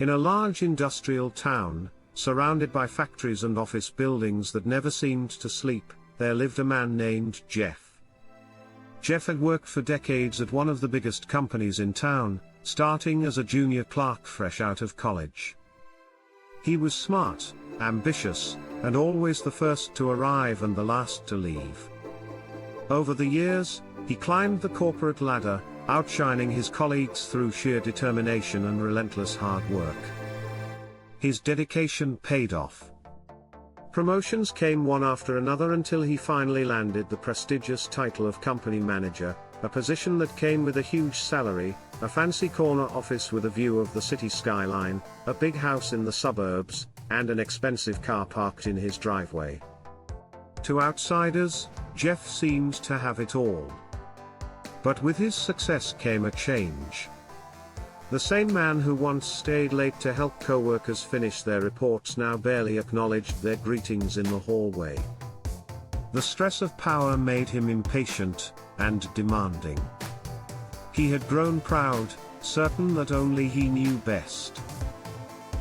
In a large industrial town, surrounded by factories and office buildings that never seemed to sleep, there lived a man named Jeff. Jeff had worked for decades at one of the biggest companies in town, starting as a junior clerk fresh out of college. He was smart, ambitious, and always the first to arrive and the last to leave. Over the years, he climbed the corporate ladder, outshining his colleagues through sheer determination and relentless hard work. His dedication paid off. Promotions came one after another until he finally landed the prestigious title of company manager, a position that came with a huge salary, a fancy corner office with a view of the city skyline, a big house in the suburbs, and an expensive car parked in his driveway. To outsiders, Jeff seemed to have it all. But with his success came a change. The same man who once stayed late to help co-workers finish their reports now barely acknowledged their greetings in the hallway. The stress of power made him impatient and demanding. He had grown proud, certain that only he knew best.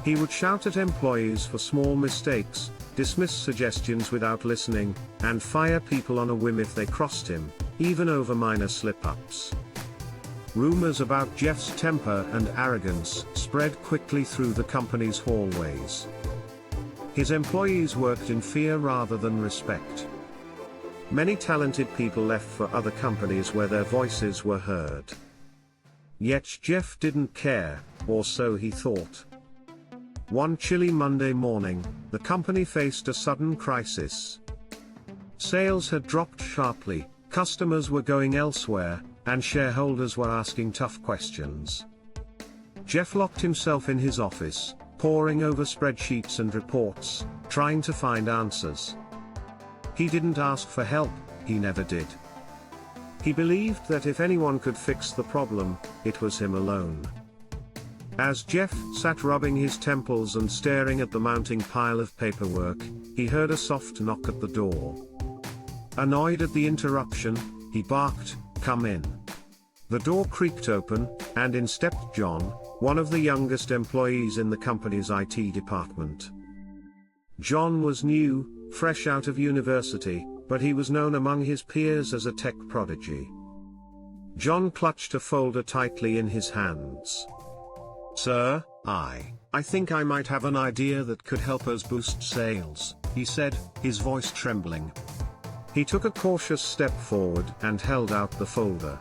He would shout at employees for small mistakes, dismiss suggestions without listening, and fire people on a whim if they crossed him, even over minor slip-ups. Rumors about Jeff's temper and arrogance spread quickly through the company's hallways. His employees worked in fear rather than respect. Many talented people left for other companies where their voices were heard. Yet Jeff didn't care, or so he thought. One chilly Monday morning, the company faced a sudden crisis. Sales had dropped sharply, customers were going elsewhere, and shareholders were asking tough questions. Jeff locked himself in his office, poring over spreadsheets and reports, trying to find answers. He didn't ask for help, he never did. He believed that if anyone could fix the problem, it was him alone. As Jeff sat rubbing his temples and staring at the mounting pile of paperwork, he heard a soft knock at the door. Annoyed at the interruption, he barked, "Come in." The door creaked open, and in stepped John, one of the youngest employees in the company's IT department. John was new, fresh out of university, but he was known among his peers as a tech prodigy. John clutched a folder tightly in his hands. "Sir, I think I might have an idea that could help us boost sales," he said, his voice trembling. He took a cautious step forward and held out the folder.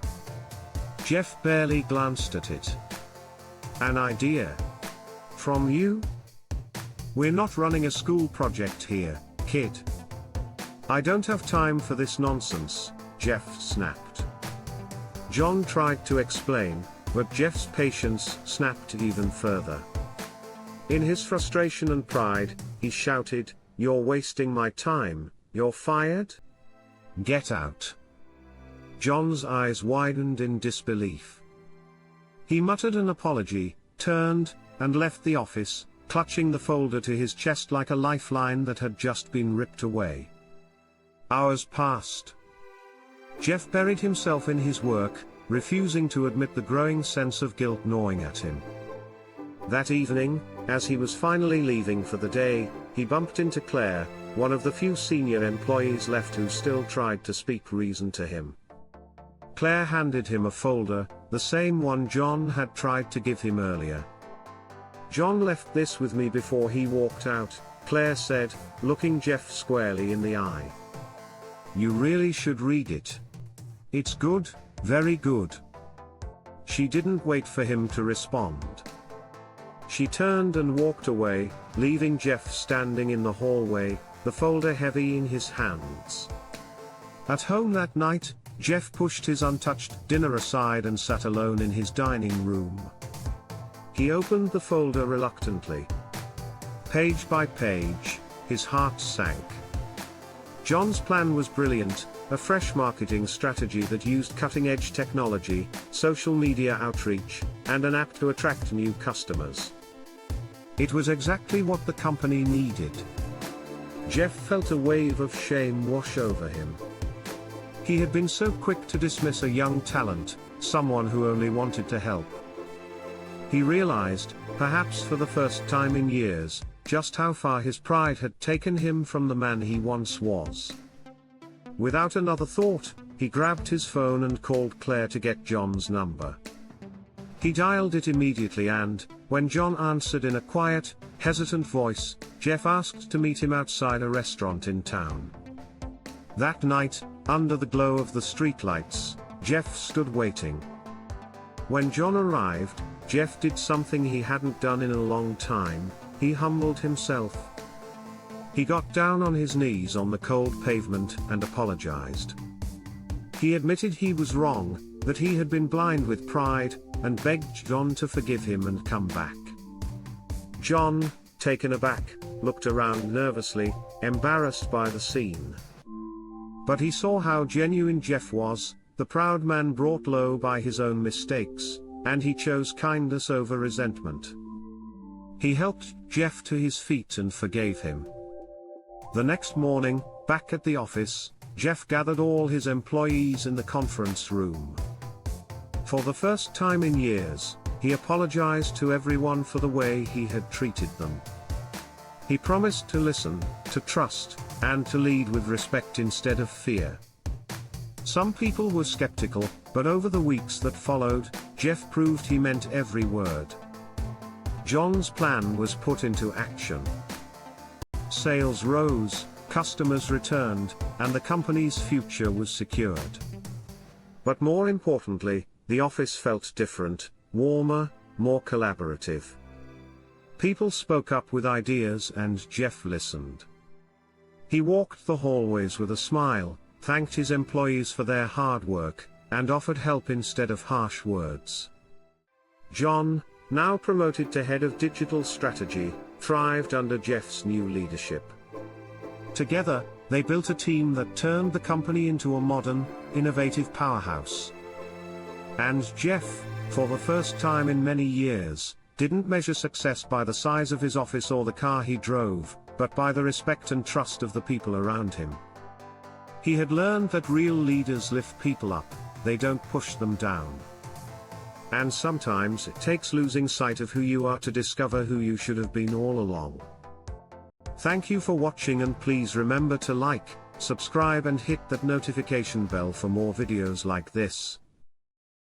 Jeff barely glanced at it. "An idea? From you? We're not running a school project here, kid." "I don't have time for this nonsense," Jeff snapped. John tried to explain, but Jeff's patience snapped even further. In his frustration and pride, he shouted, "You're wasting my time, you're fired? Get out." John's eyes widened in disbelief. He muttered an apology, turned, and left the office, clutching the folder to his chest like a lifeline that had just been ripped away. Hours passed. Jeff buried himself in his work, refusing to admit the growing sense of guilt gnawing at him. That evening, as he was finally leaving for the day, he bumped into Claire, one of the few senior employees left who still tried to speak reason to him. Claire handed him a folder, the same one John had tried to give him earlier. "John left this with me before he walked out," Claire said, looking Jeff squarely in the eye. "You really should read it. It's good, very good." She didn't wait for him to respond. She turned and walked away, leaving Jeff standing in the hallway, the folder heavy in his hands. At home that night, Jeff pushed his untouched dinner aside and sat alone in his dining room. He opened the folder reluctantly. Page by page, his heart sank. John's plan was brilliant, a fresh marketing strategy that used cutting-edge technology, social media outreach, and an app to attract new customers. It was exactly what the company needed. Jeff felt a wave of shame wash over him. He had been so quick to dismiss a young talent, someone who only wanted to help. He realized, perhaps for the first time in years, just how far his pride had taken him from the man he once was. Without another thought, he grabbed his phone and called Claire to get John's number. He dialed it immediately and, when John answered in a quiet, hesitant voice, Jeff asked to meet him outside a restaurant in town. That night, under the glow of the streetlights, Jeff stood waiting. When John arrived, Jeff did something he hadn't done in a long time. He humbled himself. He got down on his knees on the cold pavement and apologized. He admitted he was wrong, that he had been blind with pride, and begged John to forgive him and come back. John, taken aback, looked around nervously, embarrassed by the scene. But he saw how genuine Jeff was, the proud man brought low by his own mistakes, and he chose kindness over resentment. He helped Jeff to his feet and forgave him. The next morning, back at the office, Jeff gathered all his employees in the conference room. For the first time in years, he apologized to everyone for the way he had treated them. He promised to listen, to trust, and to lead with respect instead of fear. Some people were skeptical, but over the weeks that followed, Jeff proved he meant every word. John's plan was put into action. Sales rose, customers returned, and the company's future was secured. But more importantly, the office felt different, warmer, more collaborative. People spoke up with ideas and Jeff listened. He walked the hallways with a smile, thanked his employees for their hard work, and offered help instead of harsh words. John, now promoted to head of digital strategy, thrived under Jeff's new leadership. Together, they built a team that turned the company into a modern, innovative powerhouse. And Jeff, for the first time in many years, didn't measure success by the size of his office or the car he drove, but by the respect and trust of the people around him. He had learned that real leaders lift people up, they don't push them down. And sometimes it takes losing sight of who you are to discover who you should have been all along. Thank you for watching, and please remember to like, subscribe and hit that notification bell for more videos like this.